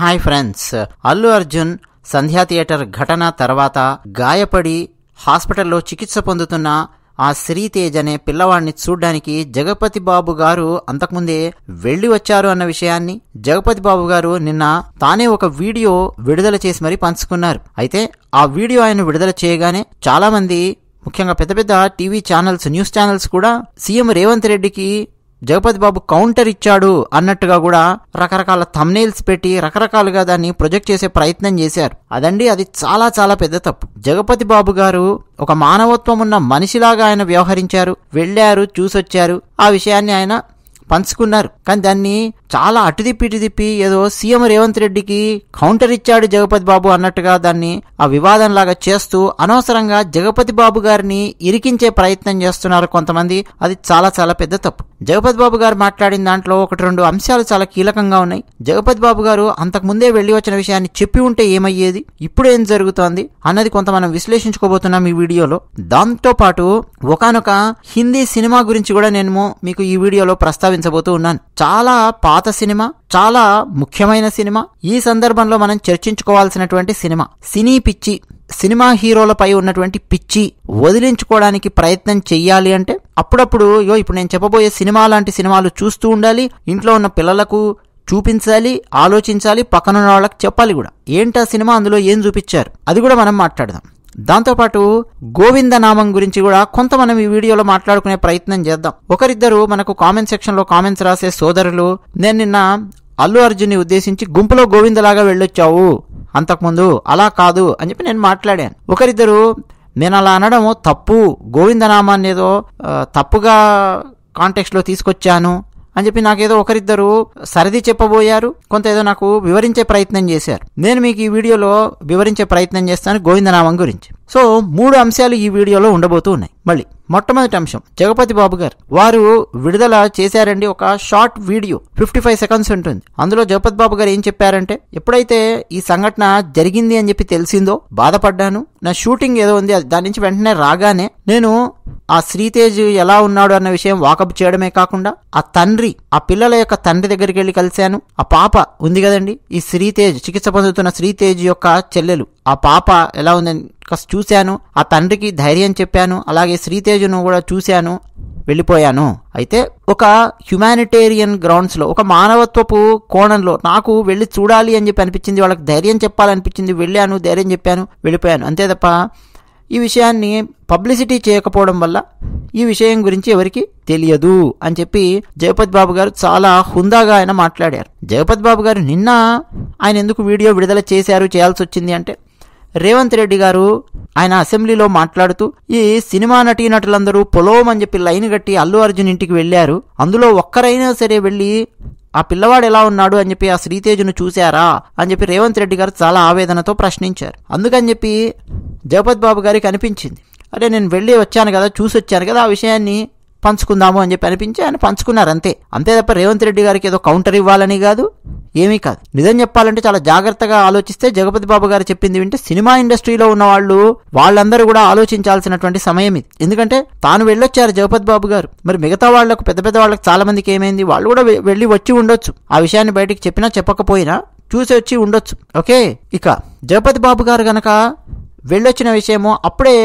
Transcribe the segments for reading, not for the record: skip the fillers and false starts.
Hi friends, Allu Arjun సంధ్యా theatre ఘటన తర్వాత గాయపడి హాస్పిటల్లో చికిత్స పొందుతున్న ఆ శ్రీతేజ్ అనే పిల్లవాడిని చూడ్డానికి జగపతి బాబు గారు అంతకుముందే వెళ్లి వచ్చారు అన్న విషయాన్ని జగపతి బాబు గారు నిన్న తానే ఒక వీడియో విడుదల చేసి మరీ పంచుకున్నారు. అయితే ఆ వీడియో ఆయన విడుదల చేయగానే చాలా మంది, ముఖ్యంగా పెద్ద పెద్ద టీవీ ఛానల్స్, న్యూస్ ఛానల్స్ కూడా సీఎం రేవంత్ రెడ్డికి జగపతి బాబు కౌంటర్ ఇచ్చాడు అన్నట్టుగా కూడా రకరకాల థంబ్నెయిల్స్ పెట్టి రకరకాలుగా దాన్ని ప్రొజెక్ట్ చేసే ప్రయత్నం చేశారు. అది చాలా చాలా పెద్ద తప్పు. జగపతి బాబు గారు ఒక మానవత్వం ఉన్న మనిషిలాగా ఆయన వ్యవహరించారు, వెళ్ళారు, చూసొచ్చారు, ఆ విషయాన్ని ఆయన పంచుకున్నారు. కానీ దాన్ని చాలా అటుదిప్పి ఏదో సీఎం రేవంత్ రెడ్డికి కౌంటర్ ఇచ్చాడు జగపతి బాబు అన్నట్టుగా దాన్ని ఆ వివాదంలాగా చేస్తూ అనవసరంగా జగపతి బాబు గారిని ఇరికించే ప్రయత్నం చేస్తున్నారు కొంతమంది. అది చాలా చాలా పెద్ద తప్పు. జగపతి బాబు గారు మాట్లాడిన దాంట్లో ఒకటి రెండు అంశాలు చాలా కీలకంగా ఉన్నాయి. జగపతి బాబు గారు అంతకు ముందే వెళ్లి వచ్చిన విషయాన్ని చెప్పి ఉంటే ఏమయ్యేది, ఇప్పుడు ఏం జరుగుతోంది అన్నది కొంత మనం విశ్లేషించుకోబోతున్నాం ఈ వీడియోలో. దాంతో పాటు ఒకానొక హిందీ సినిమా గురించి కూడా నేను మీకు ఈ వీడియోలో ప్రస్తావించబోతూ ఉన్నాను. చాలా పాత సినిమా, చాలా ముఖ్యమైన సినిమా, ఈ సందర్భంలో మనం చర్చించుకోవాల్సినటువంటి సినిమా. సినీ పిచ్చి, సినిమా హీరోలపై ఉన్నటువంటి పిచ్చి వదిలించుకోవడానికి ప్రయత్నం చెయ్యాలి అంటే అప్పుడప్పుడు ఇప్పుడు నేను చెప్పబోయే సినిమా లాంటి సినిమాలు చూస్తూ ఉండాలి, ఇంట్లో ఉన్న పిల్లలకు చూపించాలి, ఆలోచించాలి, పక్కనున్న వాళ్ళకి చెప్పాలి కూడా. ఏంటా సినిమా, అందులో ఏం చూపించారు, అది కూడా మనం మాట్లాడదాం. దాంతోపాటు గోవిందనామం గురించి కూడా కొంత మనం ఈ వీడియోలో మాట్లాడుకునే ప్రయత్నం చేద్దాం. ఒకరిద్దరు మనకు కామెంట్ సెక్షన్ లో కామెంట్స్ రాసే సోదరులు, నేను నిన్న అల్లు అర్జున్ ని ఉద్దేశించి గుంపులో గోవిందలాగా వెళ్ళొచ్చావు, అంతకుముందు అలా కాదు అని చెప్పి నేను మాట్లాడాను. ఒకరిద్దరు నేను అలా అనడం తప్పు, గోవిందనామాన్ని ఏదో తప్పుగా కాంటెక్స్ట్ లో తీసుకొచ్చాను అని చెప్పి నాకేదో ఒకరిద్దరు సరిది చెప్పబోయారు, కొంత ఏదో నాకు వివరించే ప్రయత్నం చేశారు. నేను మీకు ఈ వీడియోలో వివరించే ప్రయత్నం చేస్తాను గోవిందనామం గురించి. సో 3 అంశాలు ఈ వీడియోలో ఉండబోతూ ఉన్నాయి. మళ్ళీ మొట్టమొదటి అంశం, జగపతి బాబు గారు వారు విడుదల చేశారండి ఒక షార్ట్ వీడియో, 55 సెకండ్స్ ఉంటుంది. అందులో జగపతి బాబు గారు ఏం చెప్పారంటే, ఎప్పుడైతే ఈ సంఘటన జరిగింది అని చెప్పి తెలిసిందో బాధపడ్డాను, నా షూటింగ్ ఏదో ఉంది, దాని నుంచి వెంటనే రాగానే నేను ఆ శ్రీతేజ్ ఎలా ఉన్నాడు అన్న విషయం వాకప్ చేయడమే కాకుండా ఆ తండ్రి, ఆ పిల్లల యొక్క తండ్రి దగ్గరికి వెళ్ళి కలిశాను. ఆ పాప ఉంది కదండి, ఈ శ్రీతేజ్ చికిత్స పొందుతున్న శ్రీతేజ్ యొక్క చెల్లెలు, ఆ పాప ఎలా ఉందని చూశాను, ఆ తండ్రికి ధైర్యం చెప్పాను, అలాగే శ్రీతేజ్ను కూడా చూశాను, వెళ్ళిపోయాను. అయితే ఒక హ్యుమానిటేరియన్ గ్రౌండ్స్ లో, ఒక మానవత్వపు కోణంలో నాకు వెళ్ళి చూడాలి అని చెప్పి అనిపించింది, వాళ్ళకి ధైర్యం చెప్పాలనిపించింది, వెళ్ళాను, ధైర్యం చెప్పాను, వెళ్ళిపోయాను, అంతే తప్ప ఈ విషయాన్ని పబ్లిసిటీ చేయకపోవడం వల్ల ఈ విషయం గురించి ఎవరికి తెలియదు అని చెప్పి జగపతి బాబు గారు చాలా హుందాగా ఆయన మాట్లాడారు. జగపతి బాబు గారు నిన్న ఆయన ఎందుకు వీడియో విడుదల చేయాల్సి వచ్చింది అంటే, రేవంత్ రెడ్డి గారు ఆయన అసెంబ్లీలో మాట్లాడుతూ ఈ సినిమా నటీనటులందరూ పొలోం అని చెప్పి లైన్ కట్టి అల్లు అర్జున్ ఇంటికి వెళ్ళారు, అందులో ఒక్కరైనా సరే వెళ్ళి ఆ పిల్లవాడు ఎలా ఉన్నాడు అని చెప్పి ఆ శ్రీతేజ్ను చూశారా అని చెప్పి రేవంత్ రెడ్డి గారు చాలా ఆవేదనతో ప్రశ్నించారు. అందుకని చెప్పి జగపతి బాబు గారికి అనిపించింది, అరే నేను వెళ్ళి వచ్చాను కదా, చూసి వచ్చాను కదా, ఆ విషయాన్ని పంచుకుందాము అని చెప్పి అనిపించి ఆయన పంచుకున్నారు, అంతే తప్ప రేవంత్ రెడ్డి గారికి ఏదో కౌంటర్ ఇవ్వాలని కాదు, ఏమీ కాదు. నిజం చెప్పాలంటే చాలా జాగ్రత్తగా ఆలోచిస్తే జగపతి బాబు గారు చెప్పింది వింటే సినిమా ఇండస్ట్రీలో ఉన్న వాళ్ళందరూ కూడా ఆలోచించాల్సినటువంటి సమయం ఇది. ఎందుకంటే తాను వెళ్ళొచ్చారు జగపతి బాబు గారు, మరి మిగతా వాళ్లకు, పెద్ద పెద్ద వాళ్ళకి చాలా మందికి ఏమైంది, వాళ్ళు కూడా వెళ్ళి వచ్చి ఉండొచ్చు, ఆ విషయాన్ని బయటికి చెప్పినా చెప్పకపోయినా చూసి వచ్చి ఉండొచ్చు. ఓకే, ఇక జగపతి బాబు గారు గనక వెళ్ళొచ్చిన విషయము అప్పుడే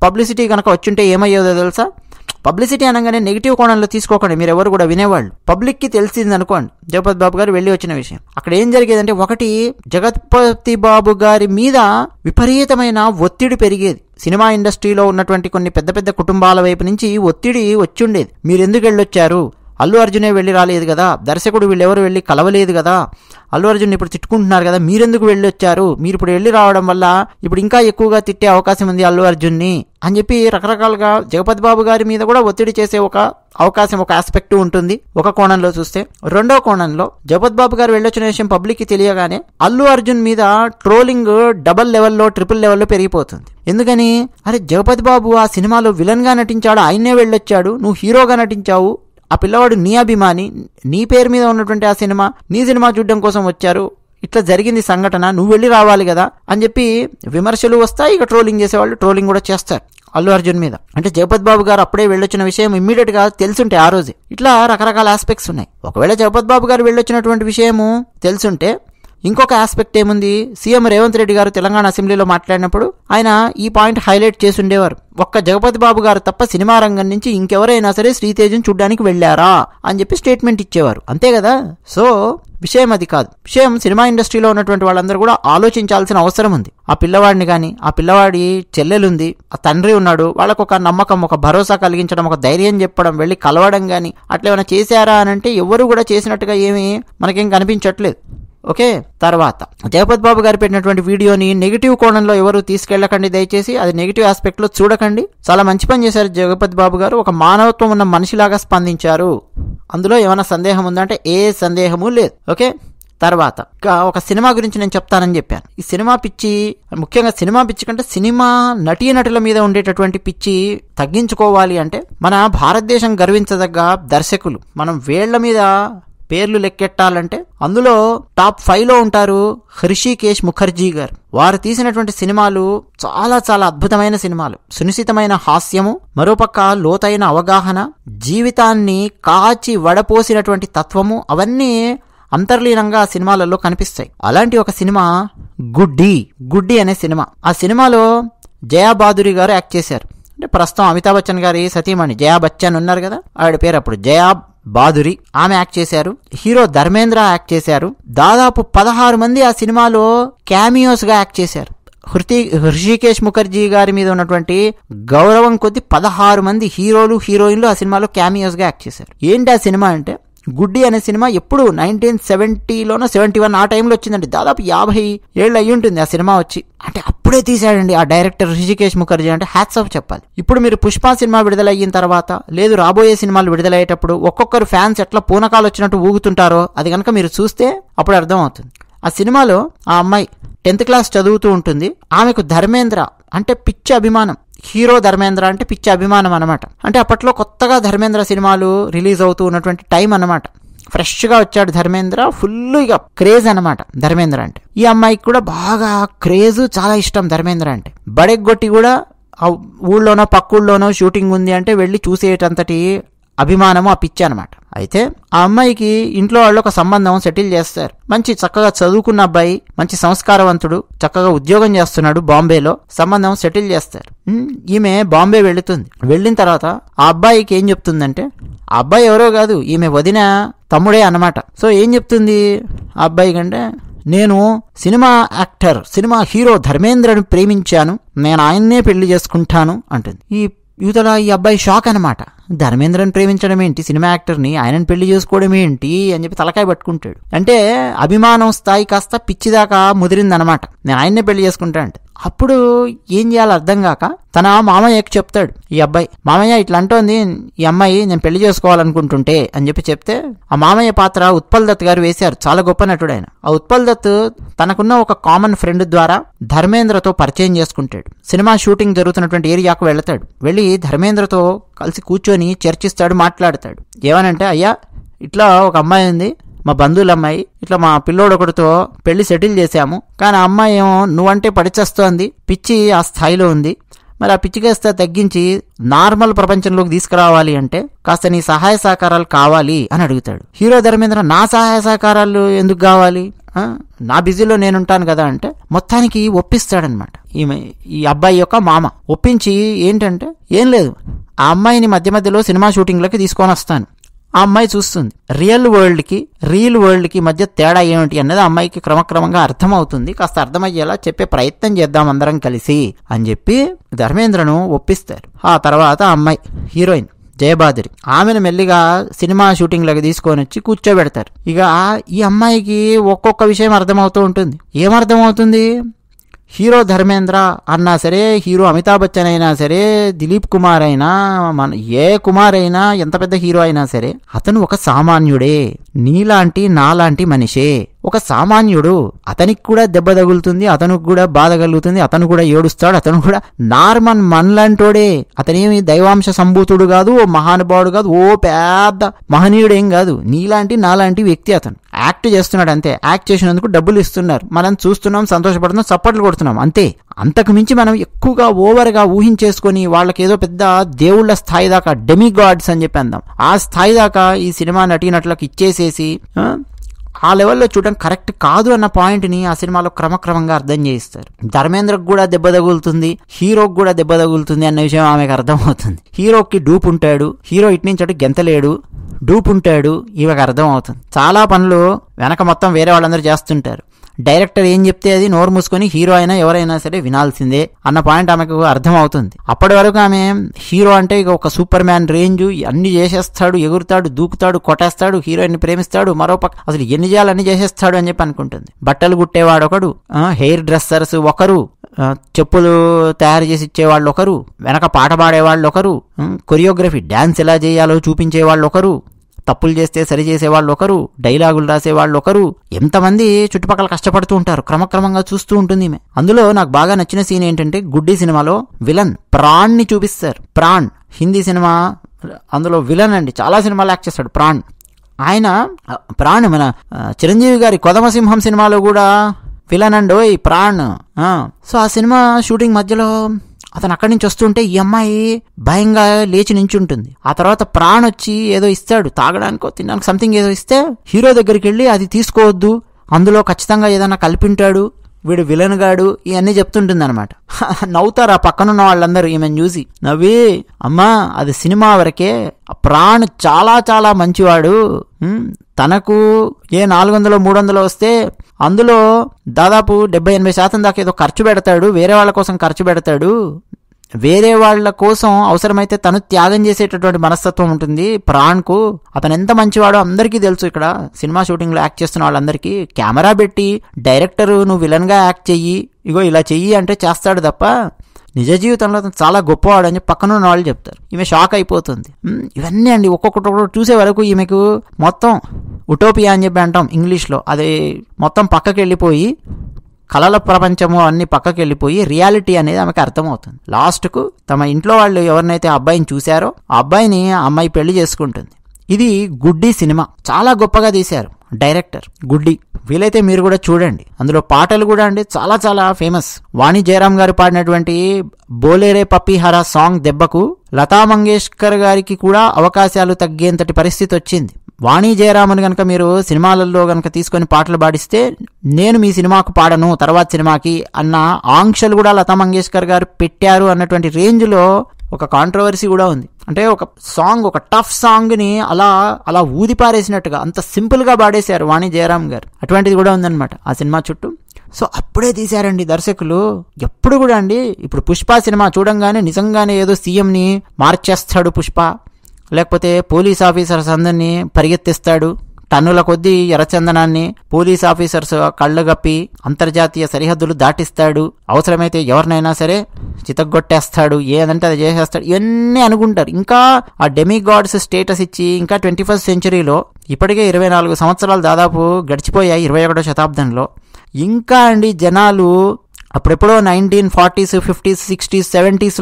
పబ్లిసిటీ గనక వచ్చుంటే ఏమయ్యేదో తెలుసా? పబ్లిసిటీ అనగానే నెగిటివ్ కోణంలో తీసుకోకండి, మీరు ఎవరు కూడా వినేవాళ్ళు. పబ్లిక్ కి తెలిసింది అనుకోండి జగపతి బాబు గారు వెళ్ళి వచ్చిన విషయం. అక్కడ ఏం జరిగేదంటే, ఒకటి జగపతి బాబు గారి మీద విపరీతమైన ఒత్తిడి పెరిగేది. సినిమా ఇండస్ట్రీలో ఉన్నటువంటి కొన్ని పెద్ద పెద్ద కుటుంబాల వైపు నుంచి ఒత్తిడి వచ్చి ఉండేది. మీరు ఎందుకు వెళ్ళొచ్చారు, అల్లు అర్జునే వెళ్ళి రాలేదు కదా, దర్శకుడు వీళ్ళెవరు వెళ్ళి కలవలేదు కదా, అల్లు అర్జున్ ఇప్పుడు తిట్టుకుంటున్నారు కదా, మీరెందుకు వెళ్ళి వచ్చారు, మీరు ఇప్పుడు వెళ్ళి రావడం వల్ల ఇప్పుడు ఇంకా ఎక్కువగా తిట్టే అవకాశం ఉంది అల్లు అర్జున్ని అని చెప్పి రకరకాలుగా జగపతి బాబు గారి మీద కూడా ఒత్తిడి చేసే ఒక అవకాశం, ఒక ఆస్పెక్ట్ ఉంటుంది ఒక కోణంలో చూస్తే. రెండో కోణంలో జగపతి బాబు గారు వెళ్ళొచ్చిన విషయం పబ్లిక్ కి తెలియగానే అల్లు అర్జున్ మీద ట్రోలింగ్ డబల్ లెవెల్లో, ట్రిపుల్ లెవెల్లో పెరిగిపోతుంది. ఎందుకని, అరే జగపతి బాబు ఆ సినిమాలో విలన్ గా నటించాడు, ఆయన్నే వెళ్ళొచ్చాడు, నువ్వు హీరోగా నటించావు, ఆ పిల్లవాడు నీ అభిమాని, నీ పేరు మీద ఉన్నటువంటి ఆ సినిమా, నీ సినిమా చూడడం కోసం వచ్చారు, ఇట్లా జరిగింది సంఘటన, నువ్వు వెళ్ళి రావాలి కదా అని చెప్పి విమర్శలు వస్తాయి. ఇక ట్రోలింగ్ చేసేవాళ్ళు ట్రోలింగ్ కూడా చేస్తారు అల్లు అర్జున్ మీద. అంటే జగపతి బాబు గారు అప్పుడే వెళ్ళొచ్చిన విషయం ఇమ్మీడియట్ గా తెలుసుంటే ఆ రోజే. ఇట్లా రకరకాల ఆస్పెక్ట్స్ ఉన్నాయి. ఒకవేళ జగపతి బాబు గారు వెళ్ళొచ్చినటువంటి విషయము తెలుసుంటే ఇంకొక ఆస్పెక్ట్ ఏముంది, సీఎం రేవంత్ రెడ్డి గారు తెలంగాణ అసెంబ్లీలో మాట్లాడినప్పుడు ఆయన ఈ పాయింట్ హైలైట్ చేసి ఉండేవారు. ఒక్క జగపతి బాబు గారు తప్ప సినిమా రంగం నుంచి ఇంకెవరైనా సరే శ్రీతేజను చూడ్డానికి వెళ్ళారా అని చెప్పి స్టేట్మెంట్ ఇచ్చేవారు. అంతే కదా. సో విషయం అది కాదు. విషయం సినిమా ఇండస్ట్రీలో ఉన్నటువంటి వాళ్ళందరూ కూడా ఆలోచించాల్సిన అవసరం ఉంది. ఆ పిల్లవాడిని కానీ, ఆ పిల్లవాడి చెల్లెలుంది, ఆ తండ్రి ఉన్నాడు, వాళ్ళకు ఒక నమ్మకం, ఒక భరోసా కలిగించడం, ఒక ధైర్యం చెప్పడం, వెళ్ళి కలవడం కానీ అట్లా ఏమైనా చేశారా అని అంటే ఎవరు కూడా చేసినట్టుగా ఏమీ మనకేం కనిపించట్లేదు. ఓకే. తర్వాత జగపతి బాబు గారు పెట్టినటువంటి వీడియోని నెగిటివ్ కోణంలో ఎవరు తీసుకెళ్లకండి దయచేసి. అది నెగిటివ్ ఆస్పెక్ట్ లో చూడకండి. చాలా మంచి పని చేశారు జగపతి బాబు గారు. ఒక మానవత్వం ఉన్న మనిషిలాగా స్పందించారు. అందులో ఏమైనా సందేహం ఉందంటే ఏ సందేహము లేదు. ఓకే. తర్వాత ఒక సినిమా గురించి నేను చెప్తానని చెప్పాను. ఈ సినిమా పిచ్చి, ముఖ్యంగా సినిమా పిచ్చి కంటే సినిమా నటీనటుల మీద ఉండేటటువంటి పిచ్చి తగ్గించుకోవాలి అంటే మన భారతదేశం గర్వించదగ్గ దర్శకులు మనం వేళ్ల మీద పేర్లు లెక్కెట్టాలంటే అందులో టాప్ 5లో ఉంటారు హృషికేశ్ ముఖర్జీ గారు. వారు తీసినటువంటి సినిమాలు చాలా చాలా అద్భుతమైన సినిమాలు. సునిశ్చితమైన హాస్యము, మరోపక్క లోతైన అవగాహన, జీవితాన్ని కాచి వడపోసినటువంటి తత్వము, అవన్నీ అంతర్లీనంగా ఆ సినిమాలలో కనిపిస్తాయి. అలాంటి ఒక సినిమా గుడ్డి అనే సినిమా. ఆ సినిమాలో జయా బాదురి గారు యాక్ట్ చేశారు. అంటే ప్రస్తుతం అమితాబ్ బచ్చన్ గారి సతీమణి జయా బచ్చన్ ఉన్నారు కదా, ఆవిడ పేరు అప్పుడు జయా బాదురి, ఆమె యాక్ట్ చేశారు. హీరో ధర్మేంద్ర యాక్ట్ చేశారు. దాదాపు 16 మంది ఆ సినిమాలో క్యామియోస్ గా యాక్ట్ చేశారు. హృషికేశ్ ముఖర్జీ గారి మీద ఉన్నటువంటి గౌరవం కొద్ది 16 మంది హీరోలు హీరోయిన్లు ఆ సినిమాలో క్యామియోస్ గా యాక్ట్ చేశారు. ఏంటి ఆ సినిమా అంటే, గుడ్డి అనే సినిమా ఎప్పుడు 1970లోనో 71 ఆ టైంలో వచ్చిందండి. దాదాపు 50 ఏళ్ళు అయ్యి ఉంటుంది ఆ సినిమా వచ్చి. అంటే అప్పుడే తీశాడండి ఆ డైరెక్టర్ హృషికేశ్ ముఖర్జీ. అంటే హ్యాట్స్ ఆఫ్ చెప్పాలి. ఇప్పుడు మీరు పుష్ప సినిమా విడుదలయ్యిన తర్వాత, లేదు రాబోయే సినిమాలు విడుదలయ్యేటప్పుడు ఒక్కొక్కరు ఫ్యాన్స్ ఎట్లా పూనకాలు వచ్చినట్టు ఊగుతుంటారో అది కనుక మీరు చూస్తే అప్పుడు అర్థం అవుతుంది. ఆ సినిమాలో ఆ అమ్మాయి 10th క్లాస్ చదువుతూ ఉంటుంది. ఆమెకు ధర్మేంద్ర అంటే పిచ్చి అభిమానం. హీరో ధర్మేంద్ర అంటే పిచ్చి అభిమానం అనమాట. అంటే అప్పట్లో కొత్తగా ధర్మేంద్ర సినిమాలు రిలీజ్ అవుతూ ఉన్నటువంటి టైం అనమాట. ఫ్రెష్ గా వచ్చాడు ధర్మేంద్ర, ఫుల్ ఇక క్రేజ్ అనమాట ధర్మేంద్ర అంటే. ఈ అమ్మాయికి కూడా బాగా క్రేజ్, చాలా ఇష్టం ధర్మేంద్ర అంటే. బడెగ్గొట్టి కూడా ఆ ఊళ్ళోనో పక్కూళ్ళలోనో షూటింగ్ ఉంది అంటే వెళ్ళి చూసేటంతటి అభిమానము, ఆ పిచ్చి అనమాట. అయితే ఆ అమ్మాయికి ఇంట్లో వాళ్ళు ఒక సంబంధం సెటిల్ చేస్తారు. మంచి చక్కగా చదువుకున్న అబ్బాయి, మంచి సంస్కారవంతుడు, చక్కగా ఉద్యోగం చేస్తున్నాడు బాంబేలో. సంబంధం సెటిల్ చేస్తారు. ఈమె బాంబే వెళుతుంది. వెళ్ళిన తర్వాత ఆ అబ్బాయికి ఏం చెప్తుందంటే, ఆ అబ్బాయి ఎవరో కాదు, ఈమె వదిన తమ్ముడే అన్నమాట. సో ఏం చెప్తుంది ఆ అబ్బాయి కంటే, నేను సినిమా యాక్టర్, సినిమా హీరో ధర్మేంద్రను ప్రేమించాను, నేను ఆయన్నే పెళ్లి చేసుకుంటాను అంటుంది. ఈ అబ్బాయి షాక్ అనమాట. ధర్మేంద్రని ప్రేమించడం ఏంటి, సినిమా యాక్టర్ని ఆయనని పెళ్లి చేసుకోవడం ఏంటి అని చెప్పి తలకాయ పట్టుకుంటాడు. అంటే అభిమానం స్థాయి కాస్త పిచ్చిదాకా ముదిరిందనమాట. నేను ఆయన్నే పెళ్లి చేసుకుంటా అంటే అప్పుడు ఏం చేయాలో అర్థం కాక తన మామయ్యకి చెప్తాడు ఈ అబ్బాయి, మామయ్య ఇట్లా అంటోంది ఈ అమ్మాయి, నేను పెళ్లి చేసుకోవాలనుకుంటుంటే అని చెప్పి చెప్తే, ఆ మామయ్య పాత్ర ఉత్పల్ దత్ గారు వేశారు. చాలా గొప్ప నటుడు ఆయన. ఆ ఉత్పల్ దత్ తనకున్న ఒక కామన్ ఫ్రెండ్ ద్వారా ధర్మేంద్రతో పరిచయం చేసుకుంటాడు. సినిమా షూటింగ్ జరుగుతున్నటువంటి ఏరియాకు వెళ్తాడు. వెళ్ళి ధర్మేంద్రతో కలిసి కూర్చొని చర్చిస్తాడు, మాట్లాడతాడు. ఏమనంటే, అయ్యా ఇట్లా ఒక అమ్మాయి ఉంది, మా బంధువుల అమ్మాయి, ఇట్లా మా పిల్లోడు ఒకటితో పెళ్లి సెటిల్ చేశాము, కానీ ఆ అమ్మాయి ఏమో నువ్వంటే పడిచేస్తోంది, పిచ్చి ఆ స్థాయిలో ఉంది. మరి ఆ పిచ్చి కాస్త తగ్గించి నార్మల్ ప్రపంచంలోకి తీసుకురావాలి అంటే కాస్త నీ సహాయ సహకారాలు కావాలి అని అడుగుతాడు. హీరో ధర్మేంద్ర, నా సహాయ సహకారాలు ఎందుకు కావాలి, నా బిజీలో నేనుంటాను కదా అంటే మొత్తానికి ఒప్పిస్తాడనమాట. ఈ అబ్బాయి యొక్క మామ ఒప్పించి ఏంటంటే, ఏం లేదు, ఆ అమ్మాయిని మధ్య మధ్యలో సినిమా షూటింగ్లకి తీసుకొని వస్తాను. ఆ అమ్మాయి చూస్తుంది. రియల్ వరల్డ్ కి మధ్య తేడా ఏమిటి అన్నది ఆ అమ్మాయికి క్రమక్రమంగా అర్థమవుతుంది. కాస్త అర్థమయ్యేలా చెప్పే ప్రయత్నం చేద్దాం అందరం కలిసి అని చెప్పి ధర్మేంద్రను ఒప్పిస్తారు. ఆ తర్వాత ఆ అమ్మాయి హీరోయిన్ జయబాదురి, ఆమెను మెల్లిగా సినిమా షూటింగ్లకి తీసుకొని వచ్చి కూర్చోబెడతారు. ఇక ఈ అమ్మాయికి ఒక్కొక్క విషయం అర్థమవుతూ ఉంటుంది. ఏమర్థమవుతుంది, హీరో ధర్మేంద్ర అన్నా సరే, హీరో అమితాబ్ బచ్చన్ అయినా సరే, దిలీప్ కుమార్ అయినా, మన ఏ కుమార్ అయినా, ఎంత పెద్ద హీరో అయినా సరే, అతను ఒక సామాన్యుడే, నీలాంటి నాలాంటి మనిషే, ఒక సామాన్యుడు. అతనికి కూడా దెబ్బ తగులుతుంది, అతనికి కూడా బాధ కలుగుతుంది, అతను కూడా ఏడుస్తాడు, అతను కూడా నార్మల్ మనలాంటోడే. అతనేమి దైవాంశ సంభూతుడు కాదు, ఓ మహానుభావుడు కాదు, ఓ పెద్ద మహనీయుడేం కాదు, నీలాంటి నాలాంటి వ్యక్తి. అతను యాక్ట్ చేస్తున్నాడు అంతే. యాక్ట్ చేసినందుకు డబ్బులు ఇస్తున్నారు, మనం చూస్తున్నాం, సంతోషపడుతున్నాం, చప్పట్లు కొడుతున్నాం అంతే. అంతకు మించి మనం ఎక్కువగా ఓవర్గా ఊహించేసుకొని వాళ్ళకి ఏదో పెద్ద దేవుళ్ల స్థాయి దాకా, డెమిగాడ్స్ అని చెప్పి అందాం, ఆ స్థాయి దాకా ఈ సినిమా నటీనటులకు ఇచ్చేసేసి ఆ లెవెల్లో చూడడం కరెక్ట్ కాదు అన్న పాయింట్ని ఆ సినిమాలో క్రమక్రమంగా అర్థం చేయిస్తారు. ధర్మేంద్రకు కూడా దెబ్బ తగులుతుంది, హీరోకి కూడా దెబ్బ తగులుతుంది అన్న విషయం ఆమెకు అర్థమవుతుంది. హీరోకి డూప్ ఉంటాడు, హీరో ఇటు నుంచి అటు గెంతలేడు, డూప్ ఉంటాడు, ఈమెకు అర్థం అవుతుంది. చాలా పనులు వెనక మొత్తం వేరే వాళ్ళందరూ చేస్తుంటారు. డైరెక్టర్ ఏం చెప్తే అది నోరు మూసుకొని హీరో అయినా ఎవరైనా సరే వినాల్సిందే అన్న పాయింట్ ఆమెకు అర్థం అవుతుంది. అప్పటి వరకు ఆమె హీరో అంటే ఇక ఒక సూపర్ మ్యాన్ రేంజ్, అన్ని చేసేస్తాడు, ఎగురుతాడు, దూకుతాడు, కొట్టేస్తాడు, హీరోయిన్ ప్రేమిస్తాడు, మరోపక్క అసలు ఎన్ని చేయాలి అన్ని చేసేస్తాడు అని చెప్పి అనుకుంటుంది. బట్టలు కుట్టేవాడు ఒకడు, హెయిర్ డ్రెస్సర్స్ ఒకరు, చెప్పులు తయారు చేసి ఇచ్చేవాళ్ళు ఒకరు, వెనక పాట పాడేవాళ్ళు ఒకరు, కొరియోగ్రఫీ డాన్స్ ఎలా చేయాలో చూపించేవాళ్ళు ఒకరు, తప్పులు చేస్తే సరి చేసేవాళ్ళు ఒకరు, డైలాగులు రాసేవాళ్ళు ఒకరు, ఎంతమంది చుట్టుపక్కల కష్టపడుతూ ఉంటారు. క్రమక్రమంగా చూస్తూ ఉంటుంది ఈమె. అందులో నాకు బాగా నచ్చిన సీన్ ఏంటంటే గుడ్డి సినిమాలో విలన్ ప్రాణ్ ని చూపిస్తారు. ప్రాణ్ హిందీ సినిమా, అందులో విలన్ అండి, చాలా సినిమాలు యాక్ట్ చేస్తాడు ప్రాణ్. ఆయన ప్రాణ్ మన చిరంజీవి గారి కొదమసింహం సినిమాలో కూడా విలన్ అండి ఓయ్ ప్రాణ్. సో ఆ సినిమా షూటింగ్ మధ్యలో అతను అక్కడి నుంచి వస్తుంటే ఈ అమ్మాయి భయంగా లేచి నించుంటుంది. ఆ తర్వాత ప్రాణ్ వచ్చి ఏదో ఇస్తాడు, తాగడానికో తినడానికి సంథింగ్ ఏదో ఇస్తే హీరో దగ్గరికి వెళ్ళి అది తీసుకోవద్దు, అందులో ఖచ్చితంగా ఏదైనా కలిపింటాడు, వీడు విలన్ గాడు, ఇవన్నీ చెప్తుంటుంది అనమాట. నవ్వుతారు ఆ పక్కనున్న వాళ్ళందరూ ఈమెను చూసి. నవ్వి అమ్మా అది సినిమా వరకే, ప్రాణ్ చాలా చాలా మంచివాడు, తనకు ఏ 400-300 వస్తే అందులో దాదాపు 70-80% దాకా ఏదో ఖర్చు పెడతాడు, వేరే వాళ్ళ కోసం ఖర్చు పెడతాడు, వేరే వాళ్ళ కోసం అవసరమైతే తను త్యాగం చేసేటటువంటి మనస్తత్వం ఉంటుంది ప్రాణ్కు. అతను ఎంత మంచివాడో అందరికీ తెలుసు. ఇక్కడ సినిమా షూటింగ్లో యాక్ట్ చేస్తున్న వాళ్ళందరికీ కెమెరా పెట్టి డైరెక్టర్ నువ్వు విలన్గా యాక్ట్ చెయ్యి, ఇగో ఇలా చెయ్యి అంటే చేస్తాడు తప్ప నిజ జీవితంలో అతను చాలా గొప్పవాడు అని పక్కన ఉన్న వాళ్ళు చెప్తారు. ఈమె షాక్ అయిపోతుంది. ఇవన్నీ అండి ఒక్కొక్కటి చూసే వరకు ఈమెకు మొత్తం ఉటోపియా అని చెప్పి అంటాం ఇంగ్లీష్లో, అది మొత్తం పక్కకి వెళ్ళిపోయి కళల ప్రపంచము అన్ని పక్కకి వెళ్ళిపోయి రియాలిటీ అనేది ఆమెకు అర్థమవుతుంది. లాస్ట్కు తమ ఇంట్లో వాళ్ళు ఎవరినైతే అబ్బాయిని చూశారో ఆ అబ్బాయిని అమ్మాయి పెళ్లి చేసుకుంటుంది. ఇది గుడ్డి సినిమా, చాలా గొప్పగా తీశారు డైరెక్టర్ గుడ్డి. వీలైతే మీరు కూడా చూడండి. అందులో పాటలు కూడా అండి చాలా చాలా ఫేమస్. వాణి జయరాం గారు పాడినటువంటి బోలేరే పప్పీహరా సాంగ్ దెబ్బకు లతా మంగేష్కర్ గారికి కూడా అవకాశాలు తగ్గేంతటి పరిస్థితి వచ్చింది. వాణి జయరామన్ గనక మీరు సినిమాలలో గనక తీసుకొని పాటలు పాడిస్తే నేను మీ సినిమాకు పాడను తర్వాత సినిమాకి అన్న ఆంక్షలు కూడా లతా మంగేష్కర్ గారు పెట్టారు అన్నటువంటి రేంజ్లో ఒక కాంట్రవర్సీ కూడా ఉంది. అంటే ఒక సాంగ్, ఒక టఫ్ సాంగ్ ని అలా అలా ఊదిపారేసినట్టుగా అంత సింపుల్ గా పాడేశారు వాణి జయరాం గారు. అటువంటిది కూడా ఉందన్నమాట ఆ సినిమా చుట్టూ. సో అప్పుడే తీశారండి దర్శకులు. ఎప్పుడు కూడా అండి, ఇప్పుడు పుష్ప సినిమా చూడంగానే నిజంగానే ఏదో సీఎంని మార్చేస్తాడు పుష్ప, లేకపోతే పోలీస్ ఆఫీసర్స్ అందరినీ పరిగెత్తిస్తాడు, టన్నుల కొద్దీ ఎర్రచందనాన్ని పోలీస్ ఆఫీసర్స్ కళ్ళు గప్పి అంతర్జాతీయ సరిహద్దులు దాటిస్తాడు, అవసరమైతే ఎవరినైనా సరే చితగ్గొట్టేస్తాడు, ఏదంటే అది చేసేస్తాడు, ఇవన్నీ అనుకుంటారు. ఇంకా ఆ డెమిగాడ్స్ స్టేటస్ ఇచ్చి ఇంకా 21st సెంచరీలో ఇప్పటికే 24 సంవత్సరాలు దాదాపు గడిచిపోయాయి 21వ శతాబ్దంలో. ఇంకా అండి జనాలు అప్పుడెప్పుడో 1940s, 50s, 60s, 70s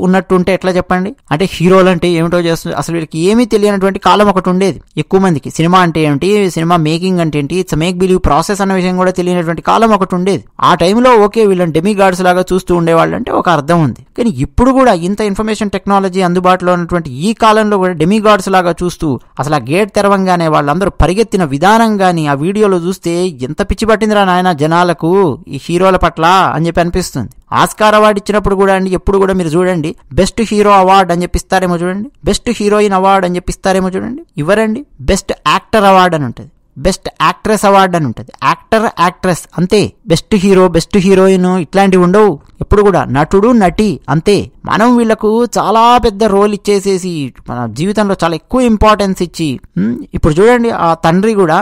ఉన్నట్టుంటే ఎట్లా చెప్పండి? అంటే హీరోలు అంటే ఏమిటో చేస్తుంది, అసలు వీళ్ళకి ఏమీ తెలియనటువంటి కాలం ఒకటి ఉండేది ఎక్కువ మందికి. సినిమా అంటే ఏమిటి, సినిమా మేకింగ్ అంటే ఏంటి, ఇట్స్ మేక్ బిలీవ్ ప్రాసెస్ అన్న విషయం కూడా తెలియనటువంటి కాలం ఒకటి ఉండేది. ఆ టైంలో ఓకే వీళ్ళని డెమిగాడ్స్ లాగా చూస్తూ ఉండేవాళ్ళు అంటే ఒక అర్థం ఉంది. కానీ ఇప్పుడు కూడా ఇంత ఇన్ఫర్మేషన్ టెక్నాలజీ అందుబాటులో ఉన్నటువంటి ఈ కాలంలో కూడా డెమిగాడ్స్ లాగా చూస్తూ అసలు ఆ గేట్ తెరవంగానే వాళ్ళందరూ పరిగెత్తిన విధానం కానీ ఆ వీడియోలో చూస్తే ఎంత పిచ్చి పట్టిందిరా నాయన జనాలకు ఈ హీరోల పట్ల అని చెప్పి అనిపిస్తుంది. ఆస్కార్ అవార్డు ఇచ్చినప్పుడు కూడా అండి ఎప్పుడు కూడా మీరు చూడండి, బెస్ట్ హీరో అవార్డు అని చెప్పిస్తారేమో చూడండి, బెస్ట్ హీరోయిన్ అవార్డు అని చెప్పిస్తారేమో చూడండి, ఇవ్వరండి. బెస్ట్ యాక్టర్ అవార్డు అని ఉంటుంది, బెస్ట్ యాక్ట్రెస్ అవార్డు అని ఉంటుంది, యాక్టర్ యాక్ట్రెస్ అంతే. బెస్ట్ హీరో బెస్ట్ హీరోయిన్ ఇట్లాంటివి ఉండవు ఎప్పుడు కూడా. నటుడు నటి అంతే. మనం వీళ్లకు చాలా పెద్ద రోల్ ఇచ్చేసేసి మన జీవితంలో చాలా ఎక్కువ ఇంపార్టెన్స్ ఇచ్చి, ఇప్పుడు చూడండి ఆ తండ్రి కూడా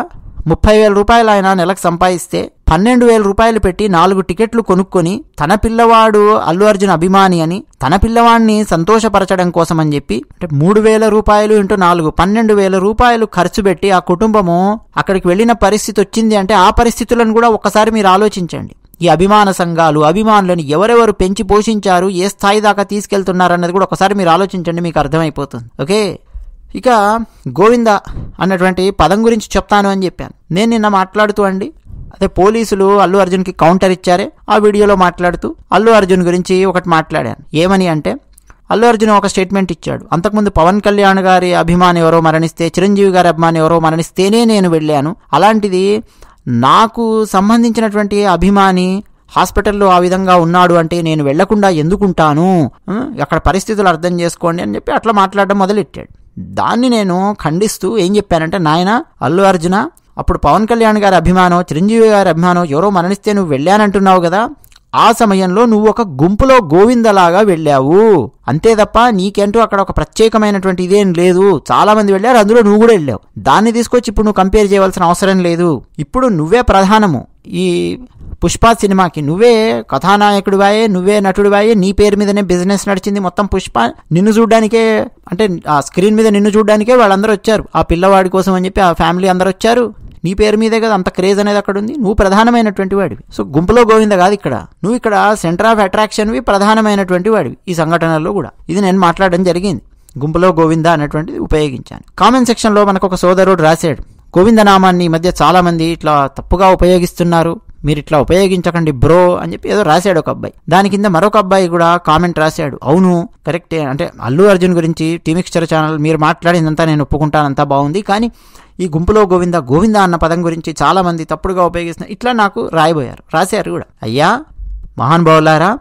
30,000 రూపాయలు ఆయన నెలకు సంపాదిస్తే 12,000 రూపాయలు పెట్టి 4 టికెట్లు కొనుక్కొని తన పిల్లవాడు అల్లు అర్జున్ అభిమాని అని తన పిల్లవాడిని సంతోషపరచడం కోసం అని చెప్పి అంటే 3,000 రూపాయలు ఇంటూ 4 12,000 రూపాయలు ఖర్చు పెట్టి ఆ కుటుంబము అక్కడికి వెళ్ళిన పరిస్థితి వచ్చింది అంటే ఆ పరిస్థితులను కూడా ఒక్కసారి మీరు ఆలోచించండి. ఈ అభిమాన సంఘాలు అభిమానులను ఎవరెవరు పెంచి పోషించారు, ఏ స్థాయి దాకా తీసుకెళ్తున్నారు అన్నది కూడా ఒకసారి మీరు ఆలోచించండి, మీకు అర్థమైపోతుంది. ఓకే, ఇక గోవింద అన్నటువంటి పదం గురించి చెప్తాను అని చెప్పాను. నేను నిన్న మాట్లాడుతూ అండి అదే పోలీసులు అల్లు అర్జున్కి కౌంటర్ ఇచ్చారే ఆ వీడియోలో మాట్లాడుతూ అల్లు అర్జున్ గురించి ఒకటి మాట్లాడాను. ఏమని అంటే అల్లు అర్జున్ ఒక స్టేట్మెంట్ ఇచ్చాడు. అంతకుముందు పవన్ కళ్యాణ్ గారి అభిమాని ఎవరో మరణిస్తే, చిరంజీవి గారి అభిమాని ఎవరో మరణిస్తేనే నేను వెళ్ళాను. అలాంటిది నాకు సంబంధించినటువంటి అభిమాని హాస్పిటల్లో ఆ విధంగా ఉన్నాడు అంటే నేను వెళ్లకుండా ఎందుకుంటాను, అక్కడ పరిస్థితులు అర్థం చేసుకోండి అని చెప్పి అట్లా మాట్లాడడం మొదలెట్టాడు. దాన్ని నేను ఖండిస్తూ ఏం చెప్పానంటే, నాయన అల్లు అర్జున, అప్పుడు పవన్ కళ్యాణ్ గారి అభిమానం, చిరంజీవి గారి అభిమానం ఎవరో మరణిస్తే నువ్వు వెళ్ళానంటున్నావు కదా, ఆ సమయంలో నువ్వు ఒక గుంపులో గోవిందలాగా వెళ్ళావు అంతే తప్ప నీకంటూ అక్కడ ఒక ప్రత్యేకమైనటువంటి ఇదేం లేదు. చాలా మంది వెళ్ళారు, అందులో నువ్వు కూడా వెళ్ళావు. దాన్ని తీసుకొచ్చి ఇప్పుడు నువ్వు కంపేర్ చేయవలసిన అవసరం లేదు. ఇప్పుడు నువ్వే ప్రధానము. ఈ పుష్ప సినిమాకి నువ్వే కథానాయకుడివాయే, నువ్వే నటుడివాయే, నీ పేరు మీదనే బిజినెస్ నడిచింది మొత్తం. పుష్ప నిన్ను చూడ్డానికే, అంటే ఆ స్క్రీన్ మీద నిన్ను చూడ్డానికే వాళ్ళందరూ వచ్చారు. ఆ పిల్లవాడి కోసం అని చెప్పి ఆ ఫ్యామిలీ అందరూ వచ్చారు. నీ పేరు మీదే కదా అంత క్రేజ్ అనేది అక్కడ ఉంది. నువ్వు ప్రధానమైనటువంటి వాడివి. సో గుంపులో గోవింద కాదు ఇక్కడ, నువ్వు ఇక్కడ సెంటర్ ఆఫ్ అట్రాక్షన్వి, ప్రధానమైనటువంటి వాడివి ఈ సంఘటనలో కూడా. ఇది నేను మాట్లాడడం జరిగింది. గుంపులో గోవింద అనేటువంటిది ఉపయోగించాను. కామెంట్ సెక్షన్లో మనకు ఒక సోదరుడు రాశాడు, గోవిందనామాన్ని ఈ మధ్య చాలా మంది ఇట్లా తప్పుగా ఉపయోగిస్తున్నారు, మీరు ఇట్లా ఉపయోగించకండి బ్రో అని చెప్పి ఏదో రాశాడు ఒక అబ్బాయి. దాని కింద మరొక అబ్బాయి కూడా కామెంట్ రాశాడు, అవును కరెక్టే, అంటే అల్లు అర్జున్ గురించి టీమిక్స్చర్ ఛానల్ మీరు మాట్లాడిందంతా నేను ఒప్పుకుంటానంతా బాగుంది, కానీ ఈ గుంపులో గోవింద గోవింద అన్న పదం గురించి చాలా మంది తప్పుడుగా ఉపయోగిస్తున్నారు, ఇట్లా నాకు రాశారు కూడా. అయ్యా మహానుభావులారా,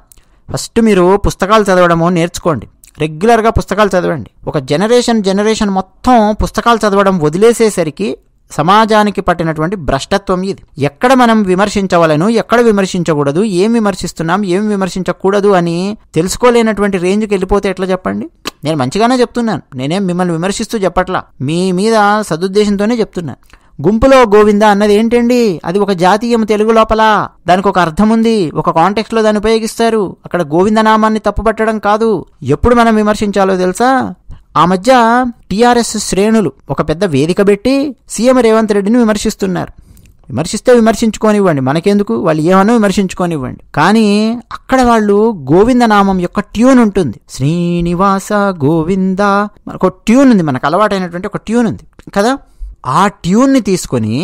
ఫస్ట్ మీరు పుస్తకాలు చదవడము నేర్చుకోండి. రెగ్యులర్గా పుస్తకాలు చదవండి. ఒక జనరేషన్ మొత్తం పుస్తకాలు చదవడం వదిలేసేసరికి సమాజానికి పట్టినటువంటి భ్రష్టత్వం ఇది. ఎక్కడ మనం విమర్శించవలను, ఎక్కడ విమర్శించకూడదు, ఏం విమర్శిస్తున్నాం, ఏం విమర్శించకూడదు అని తెలుసుకోలేనటువంటి రేంజ్కి వెళ్ళిపోతే ఎట్లా చెప్పండి. నేను మంచిగానే చెప్తున్నాను, నేనేం మిమ్మల్ని విమర్శిస్తూ చెప్పట్లా, మీ మీద సదుద్దేశంతోనే చెప్తున్నాను. గుంపులో గోవింద అన్నది ఏంటండి, అది ఒక జాతీయం తెలుగు లోపల, దానికి ఒక అర్థం ఉంది, ఒక కాంటెక్స్ట్ లో దాన్ని ఉపయోగిస్తారు. అక్కడ గోవిందనామాన్ని తప్పుపట్టడం కాదు. ఎప్పుడు మనం విమర్శించాలో తెలుసా, ఆ మధ్య టీఆర్ఎస్ శ్రేణులు ఒక పెద్ద వేదిక పెట్టి సీఎం రేవంత్ రెడ్డిని విమర్శిస్తున్నారు. విమర్శిస్తే విమర్శించుకోనివ్వండి, మనకెందుకు, వాళ్ళు ఏమన్నా విమర్శించుకోనివ్వండి. కానీ అక్కడ వాళ్ళు గోవిందనామం యొక్క ట్యూన్ ఉంటుంది, శ్రీనివాస గోవింద, ఒక ట్యూన్ ఉంది, మనకు అలవాటైనటువంటి ఒక ట్యూన్ ఉంది కదా. ఆ ట్యూన్ ని తీసుకుని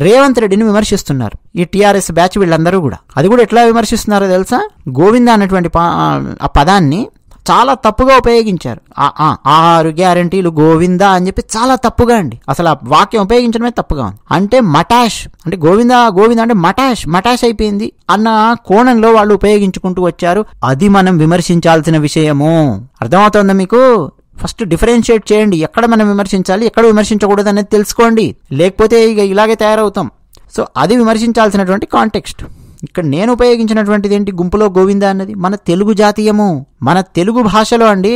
రేవంత్ రెడ్డిని విమర్శిస్తున్నారు ఈ టీఆర్ఎస్ బ్యాచ్ వీళ్ళందరూ కూడా. అది కూడా ఎట్లా విమర్శిస్తున్నారో తెలుసా, గోవింద అన్నటువంటి ఆ పదాన్ని చాలా తప్పుగా ఉపయోగించారు. 6 గ్యారంటీలు గోవింద అని చెప్పి చాలా తప్పుగా అండి, అసలు ఆ వాక్యం ఉపయోగించడమే తప్పుగా ఉంది. అంటే మటాష్, అంటే గోవింద గోవింద అంటే మటాష్ అయిపోయింది అన్న కోణంలో వాళ్ళు ఉపయోగించుకుంటూ వచ్చారు. అది మనం విమర్శించాల్సిన విషయము. అర్థమవుతుందా మీకు? ఫస్ట్ డిఫరెన్షియేట్ చేయండి, ఎక్కడ మనం విమర్శించాలి, ఎక్కడ విమర్శించకూడదు అనేది తెలుసుకోండి, లేకపోతే ఇక ఇలాగే తయారవుతాం. సో అది విమర్శించాల్సినటువంటి కాంటెక్స్ట్. ఇక్కడ నేను ఉపయోగించినటువంటిది ఏంటి, గుంపులో గోవింద అన్నది మన తెలుగు జాతీయము, మన తెలుగు భాషలో అండి,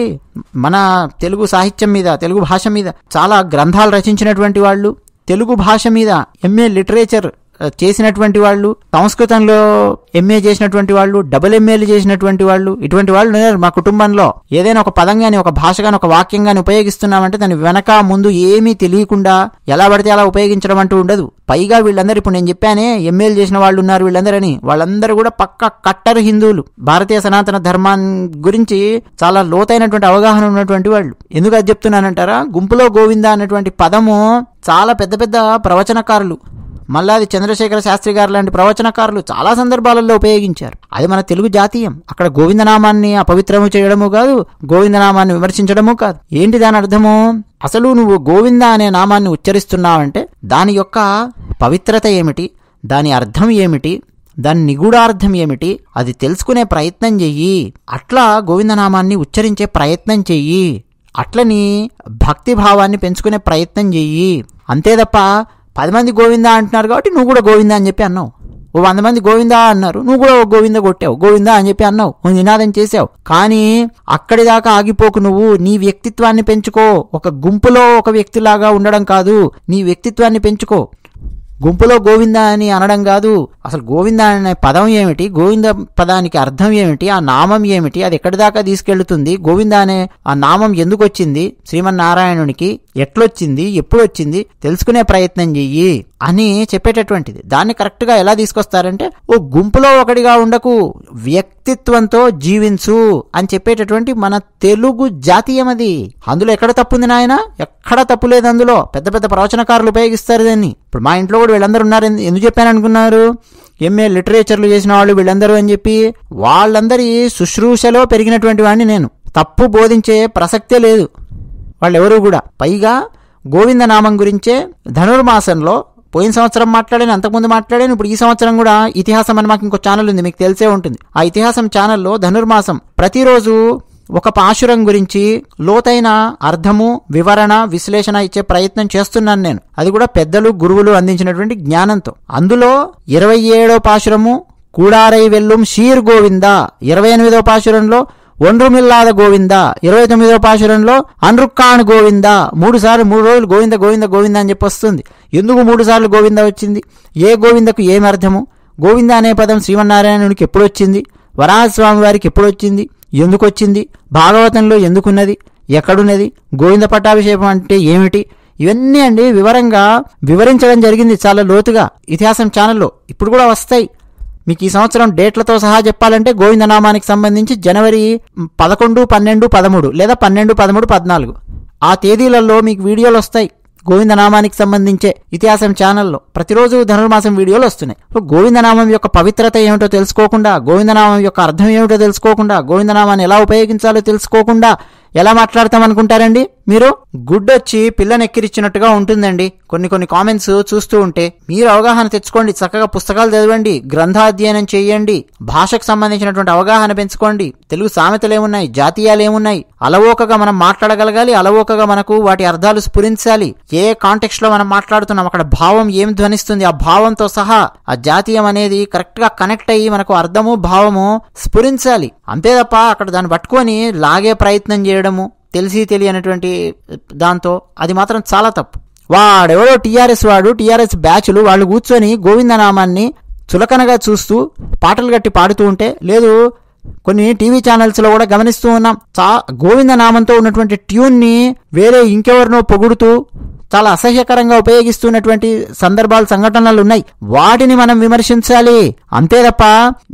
మన తెలుగు సాహిత్యం మీద, తెలుగు భాష మీద చాలా గ్రంథాలు రచించినటువంటి వాళ్ళు, తెలుగు భాష మీద ఎంఏ లిటరేచర్ చేసినటువంటి వాళ్ళు, సంస్కృతంలో ఎంఏ చేసినటువంటి వాళ్ళు, డబుల్ ఎంఏలు చేసినటువంటి వాళ్ళు, ఇటువంటి వాళ్ళు ఉన్నారు మా కుటుంబంలో. ఏదైనా ఒక పదం గాని, ఒక భాష గాని, ఒక వాక్యం గాని ఉపయోగిస్తున్నామంటే దాని వెనక ముందు ఏమీ తెలియకుండా ఎలా పడితే అలా ఉపయోగించడం అంటూ ఉండదు. పైగా వీళ్ళందరూ, ఇప్పుడు నేను చెప్పానే ఎంఏలు చేసిన వాళ్ళు ఉన్నారు వీళ్ళందరని, వాళ్ళందరూ కూడా పక్క కట్టర్ హిందువులు, భారతీయ సనాతన ధర్మాన్ని గురించి చాలా లోతైనటువంటి అవగాహన ఉన్నటువంటి వాళ్ళు. ఎందుకు అది చెప్తున్నానంటారా, గుంపులో గోవింద అన్నటువంటి పదము చాలా పెద్ద పెద్ద ప్రవచనకారులు, మల్లాది చంద్రశేఖర శాస్త్రి గారు లాంటి ప్రవచనకారులు చాలా సందర్భాలలో ఉపయోగించారు. అది మన తెలుగు జాతీయం. అక్కడ గోవిందనామాన్ని అపవిత్రము చేయడము కాదు, గోవిందనామాన్ని విమర్శించడము కాదు. ఏంటి దాని అర్థము, అసలు నువ్వు గోవింద అనే నామాన్ని ఉచ్చరిస్తున్నావంటే దాని యొక్క పవిత్రత ఏమిటి, దాని అర్థం ఏమిటి, దాని నిగూఢార్థం ఏమిటి, అది తెలుసుకునే ప్రయత్నం చెయ్యి. అట్లా గోవిందనామాన్ని ఉచ్చరించే ప్రయత్నం చెయ్యి. అట్లని భక్తిభావాన్ని పెంచుకునే ప్రయత్నం చెయ్యి. అంతే తప్ప 10 మంది గోవింద అంటున్నారు కాబట్టి నువ్వు కూడా గోవింద అని చెప్పి అన్నావు, 100 మంది గోవింద అన్నారు, నువ్వు కూడా గోవింద కొట్టావు, గోవింద అని చెప్పి అన్నావు, నినాదం చేసావు. కానీ అక్కడి దాకా ఆగిపోకు, నువ్వు నీ వ్యక్తిత్వాన్ని పెంచుకో. ఒక గుంపులో ఒక వ్యక్తిలాగా ఉండడం కాదు, నీ వ్యక్తిత్వాన్ని పెంచుకో. గుంపులో గోవింద అని అనడం కాదు. అసలు గోవింద అనే పదం ఏమిటి, గోవింద పదానికి అర్థం ఏమిటి, ఆ నామం ఏమిటి, అది ఎక్కడి దాకా తీసుకెళ్తుంది, గోవింద అనే ఆ నామం ఎందుకు వచ్చింది శ్రీమన్నారాయణునికి, ఎట్లొచ్చింది, ఎప్పుడు వచ్చింది తెలుసుకునే ప్రయత్నం చెయ్యి అని చెప్పేటటువంటిది. దాన్ని కరెక్ట్ గా ఎలా తీసుకొస్తారంటే, ఓ గుంపులో ఒకటిగా ఉండకు, వ్యక్తిత్వంతో జీవించు అని చెప్పేటటువంటి మన తెలుగు జాతీయం అది. అందులో ఎక్కడ తప్పుంది నాయన, ఎక్కడ తప్పు లేదు అందులో. పెద్ద పెద్ద ప్రవచనకారులు ఉపయోగిస్తారు దాన్ని. ఇప్పుడు మా ఇంట్లో కూడా వీళ్ళందరూ ఉన్నారు. ఎందుకు చెప్పాను అనుకున్నారు, ఎంఏ లిటరేచర్లు చేసిన వాళ్ళు వీళ్ళందరూ అని చెప్పి. వాళ్ళందరి శుశ్రూషలో పెరిగినటువంటి వాడిని నేను. తప్పు బోధించే ప్రసక్తే లేదు వాళ్ళెవరూ కూడా. పైగా గోవిందనామం గురించే ధనుర్మాసంలో పోయిన సంవత్సరం మాట్లాడాను, అంతకుముందు మాట్లాడాను, ఇప్పుడు ఈ సంవత్సరం కూడా ఇతిహాసం అని మాకు ఇంకో ఛానల్ ఉంది, మీకు తెలిసే ఉంటుంది. ఆ ఇతిహాసం ఛానల్లో ధనుర్మాసం ప్రతిరోజు ఒక పాశురం గురించి లోతైన అర్థము, వివరణ, విశ్లేషణ ఇచ్చే ప్రయత్నం చేస్తున్నాను నేను. అది కూడా పెద్దలు, గురువులు అందించినటువంటి జ్ఞానంతో. అందులో 27వ పాశురము కూడారై వెల్లుం షీర్ గోవింద, 28వ పాశురంలో ఒండ్రుమిల్లాద గోవింద, 29వ పాశురంలో అన్రుక్కాణ్ గోవింద. 3 రోజులు గోవింద గోవింద గోవింద అని చెప్పి వస్తుంది. ఎందుకు 3 సార్లు గోవింద వచ్చింది? ఏ గోవిందకు ఏమి అర్థము? గోవింద అనే పదం శ్రీమన్నారాయణునికి ఎప్పుడు వచ్చింది? వరాహస్వామి వారికి ఎప్పుడు వచ్చింది? ఎందుకు వచ్చింది? భాగవతంలో ఎందుకున్నది? ఎక్కడున్నది? గోవింద పట్టాభిషేకం అంటే ఏమిటి? ఇవన్నీ అండి వివరంగా వివరించడం జరిగింది చాలా లోతుగా ఇతిహాసం ఛానల్లో. ఇప్పుడు కూడా వస్తాయి మీకు. ఈ సంవత్సరం డేట్లతో సహా చెప్పాలంటే గోవిందనామానికి సంబంధించి జనవరి 11, 12, 13 లేదా 12, 13, 14 ఆ తేదీలలో మీకు వీడియోలు వస్తాయి. గోవిందనామానికి సంబంధించే ఇతిహాసం ఛానల్లో ప్రతిరోజు ధనుర్మాసం వీడియోలు వస్తున్నాయి. గోవిందనామం యొక్క పవిత్రత ఏమిటో తెలుసుకోకుండా, గోవిందనామం యొక్క అర్థం ఏమిటో తెలుసుకోకుండా, గోవిందనామాన్ని ఎలా ఉపయోగించాలో తెలుసుకోకుండా ఎలా మాట్లాడతామనుకుంటారండి మీరు? గుడ్డొచ్చి పిల్లని ఎక్కిరిచ్చినట్టుగా ఉంటుందండి కొన్ని కామెంట్స్ చూస్తూ ఉంటే. మీరు అవగాహన తెచ్చుకోండి, చక్కగా పుస్తకాలు చదవండి, గ్రంథాధ్యయనం చేయండి, భాషకు సంబంధించినటువంటి అవగాహన పెంచుకోండి. తెలుగు సామెతలేమున్నాయి, జాతీయాలేమున్నాయి, అలవోకగా మనం మాట్లాడగలగాలి, అలవోకగా మనకు వాటి అర్థాలు స్ఫురించాలి. ఏ కాంటెక్స్ట్ లో మనం మాట్లాడుతున్నాం, అక్కడ భావం ఏం ధ్వనిస్తుంది, ఆ భావంతో సహా ఆ జాతీయం అనేది కరెక్ట్ గా కనెక్ట్ అయ్యి మనకు అర్థము, భావము స్ఫురించాలి. అంతే తప్ప అక్కడ దాన్ని పట్టుకొని లాగే ప్రయత్నం చేయడము తెలిసి తెలియనటువంటి దాంతో అది మాత్రం చాలా తప్పు. వాడెవడో టీఆర్ఎస్ వాడు, టీఆర్ఎస్ బ్యాచ్లు వాళ్ళు కూర్చొని గోవిందనామాన్ని చులకనగా చూస్తూ పాటలు గట్టి పాడుతూ ఉంటే, లేదు కొన్ని టీవీ ఛానల్స్ లో కూడా గమనిస్తూ ఉన్నాం, గోవిందనామంతో ఉన్నటువంటి ట్యూన్ ని వేరే ఇంకెవరినో పొగుడుతూ చాలా అసహ్యకరంగా ఉపయోగిస్తున్నటువంటి సందర్భాలు, సంఘటనలు ఉన్నాయి. వాటిని మనం విమర్శించాలి. అంతే తప్ప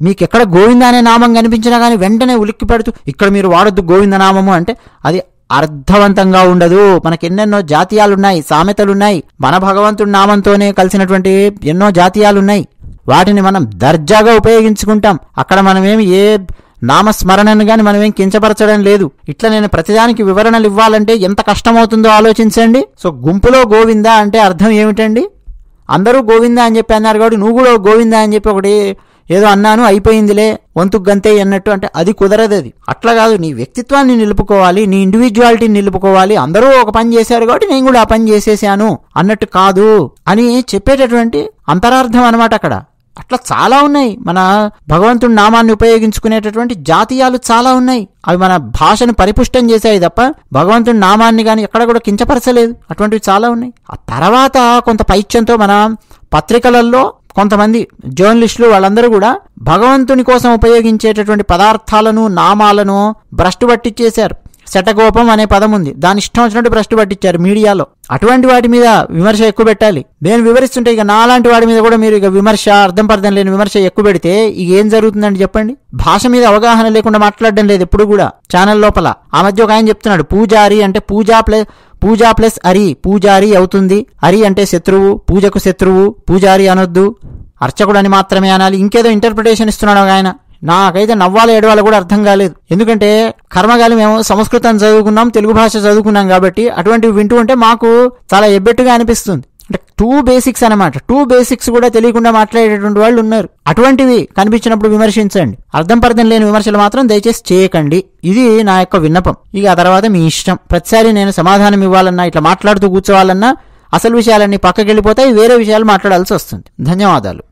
మీకెక్కడ గోవింద అనే నామం కనిపించినా కానీ వెంటనే ఉలిక్కి పెడుతూ ఇక్కడ మీరు వాడొద్దు గోవిందనామము అంటే అది అర్థవంతంగా ఉండదు. మనకి ఎన్నెన్నో జాతీయాలున్నాయి, సామెతలున్నాయి, మన భగవంతుడి నామంతోనే కలిసినటువంటి ఎన్నో జాతీయాలున్నాయి. వాటిని మనం దర్జాగా ఉపయోగించుకుంటాం. అక్కడ మనమేమి ఏ నామస్మరణను గాని మనమేం కించపరచడం లేదు. ఇట్లా నేను ప్రతిదానికి వివరణలు ఇవ్వాలంటే ఎంత కష్టమవుతుందో ఆలోచించండి. సో గుంపులో గోవింద అంటే అర్థం ఏమిటండి? అందరూ గోవింద అని చెప్పి అన్నారు కాబట్టి నువ్వు కూడా గోవింద అని చెప్పి ఒకటి ఏదో అన్నాను అయిపోయిందిలే వంతుకు గంతే అన్నట్టు అంటే అది కుదరదు. అది అట్లా కాదు. నీ వ్యక్తిత్వాన్ని నిలుపుకోవాలి, నీ ఇండివిజువాలిటీని నిలుపుకోవాలి. అందరూ ఒక పని చేశారు కాబట్టి నేను కూడా ఆ పని చేసేసాను అన్నట్టు కాదు అని చెప్పేటటువంటి అంతరార్థం అన్నమాట అక్కడ. అట్లా చాలా ఉన్నాయి. మన భగవంతుడి నామాన్ని ఉపయోగించుకునేటటువంటి జాతీయాలు చాలా ఉన్నాయి. అవి మన భాషను పరిపుష్టం చేశాయి తప్ప భగవంతుడి నామాన్ని కానీ ఎక్కడ కూడా కించపరచలేదు. అటువంటివి చాలా ఉన్నాయి. ఆ తర్వాత కొంత పైత్యంతో మన పత్రికలలో కొంతమంది జర్నలిస్టులు వాళ్ళందరూ కూడా భగవంతుని కోసం ఉపయోగించేటటువంటి పదార్థాలను, నామాలను భ్రష్టు పట్టించేశారు. శటగోపం అనే పదం ఉంది, దాని ఇష్టం వచ్చినట్టు భ్రష్టు పట్టించారు మీడియాలో. అటువంటి వాటి మీద విమర్శ ఎక్కువ పెట్టాలి. నేను వివరిస్తుంటే ఇక నాలాంటి వాడి మీద కూడా మీరు ఇక విమర్శ, అర్థం పర్థం లేని విమర్శ ఎక్కువ పెడితే ఇక ఏం జరుగుతుందండి చెప్పండి? భాష మీద అవగాహన లేకుండా మాట్లాడడం లేదు ఎప్పుడు కూడా ఛానల్ లోపల. ఆ మధ్య ఒక ఆయన చెప్తున్నాడు పూజారి అంటే పూజా ప్లస్ అరి, పూజారి అవుతుంది. అరి అంటే శత్రువు, పూజకు శత్రువు, పూజారి అనొద్దు, అర్చకుడు అని మాత్రమే అనాలి. ఇంకేదో ఇంటర్ప్రిటేషన్ ఇస్తున్నాడు ఒక ఆయన. నాకైతే నవ్వాల ఏడవాల కూడా అర్థం కాలేదు. ఎందుకంటే కర్మగాలి మేము సంస్కృతం చదువుకున్నాం, తెలుగు భాష చదువుకున్నాం కాబట్టి అటువంటివి వింటూ ఉంటే మాకు చాలా ఎబ్బెట్టుగా అనిపిస్తుంది. అంటే 2 బేసిక్స్ అనమాట. 2 బేసిక్స్ కూడా తెలియకుండా మాట్లాడేటువంటి వాళ్ళు ఉన్నారు. అటువంటివి కనిపించినప్పుడు విమర్శించండి. అర్థం పర్థం లేని విమర్శలు మాత్రం దయచేసి చేయకండి. ఇది నా యొక్క విన్నపం. ఇక ఆ తర్వాత మీ ఇష్టం. ప్రతిసారి నేను సమాధానం ఇవ్వాలన్నా, ఇట్లా మాట్లాడుతూ కూర్చోవాలన్నా అసలు విషయాలన్నీ పక్కకెళ్ళిపోతాయి, వేరే విషయాలు మాట్లాడాల్సి వస్తుంది. ధన్యవాదాలు.